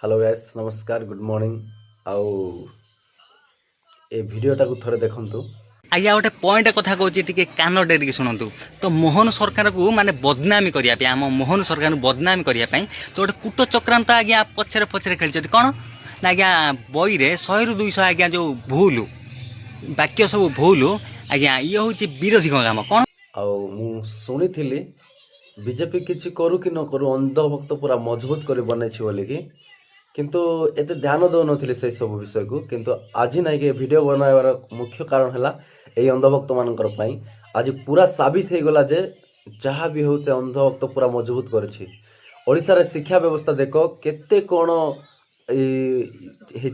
Hello guys नमस्कार good morning आउ ए भिडियोटा को थोड़े देखंतु। आज्ञा गोटे पॉइंट कथा कहूँ टी कान डेरिक शुणु। तो मोहन सरकार को माने बदनामी करने आम मोहन सरकार बदनामी करने तो गोटे कूट चक्रांत आज्ञा पछरे पछरे खेली कौन ना आज्ञा बई रे 100 ରୁ 200 आज्ञा जो भूल वाक्य सब भूल आज्ञा ये हूँ विरोधी काम कौन आउ मु सुनी बीजेपी किछि करू कि न करू अंधभक्त पूरा मजबूत कर बनैछि बोली कि किंतु एते ध्यान दौ नथिले से सब विषय को किंतु आज नाइ के वीडियो बनाइबार मुख्य कारण हला एई अंधभक्त मानकर पई आज पूरा साबित हे गला जे जहाँ भी हो से अंधभक्त पूरा मजबूत करछि। ओडिसा रे शिक्षा व्यवस्था देखो केते कोन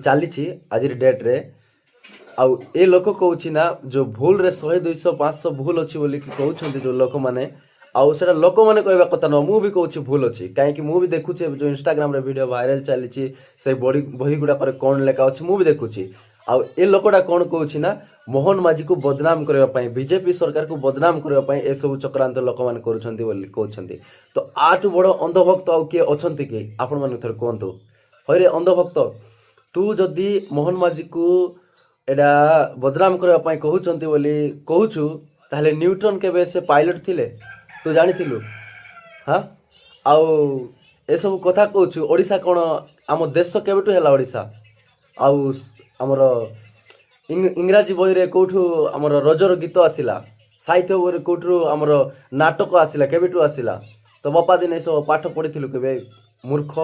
चली आज डेट रे आउ ए लोक कहूँ ना जो भूल रे 100 200 500 भूल अच्छी बोली कहते जो लोक मैंने आउ से लोक मैंने कहवा कथा न मु भी कहूँ भूल अच्छी कहीं मु भी देखुचे जो इंस्टाग्राम रे वीडियो वायरल चली से बही गुड़ाक कौन लेखा अच्छी मु भी देखुची आउ ए लोकटा कौन कहूँ ना मोहन माझी को बदनाम करने बीजेपी सरकार को बदनाम करने ए सब चक्रांत लोक मैंने कहते तो आठू बड़ अंधभक्त आउ किए अच्छा कि आपण मैंने थोड़े कहतु हरे अंधभक्त तू जदि मोहन माझी को एडा बदनाम करने कहते बोली कहूँ ताहले न्यूटन केबे से पायलट थिले तू जानिथिलु हाँ आउ ए सब कथा कहूँ ओडिशा कौन आम देश केबेठू हैला ओडिशा आउ आमर इंग्राजी बही रे कौठू आमर रजर गीत आसिला साहित्य बही रे कौठू आमर नाटक आसिला केबेठू आसिला तो बापा दिन ए सब पाठ पढ़िथिलु केबे मूर्ख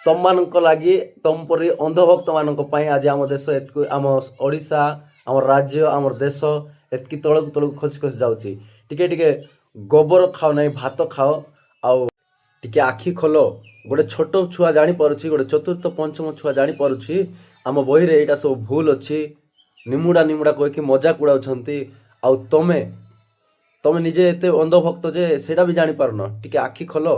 तम मानक लगी तम परी अंधभक्त मानक पई आज आम देश आम ओडिशा आम राज्य आम देश एतकी तलक तलक खसी खसी जाउची टिके टिके गोबर खाओ नहीं भात खाओ आउ टिके आखि खोलो गोटे छोट छुआ जानी पारुछि गोटे चतुर्थ पंचम छुआ जानी पारुछि आम बही रे एटा सब भूल अच्छी निमुड़ा निमुड़ा कह कि मजाक उड़ाउछंती आउ तमे तमे निजे एते अंधभक्त जे सेटा भी जानी पारुन टिके आखि खोलो।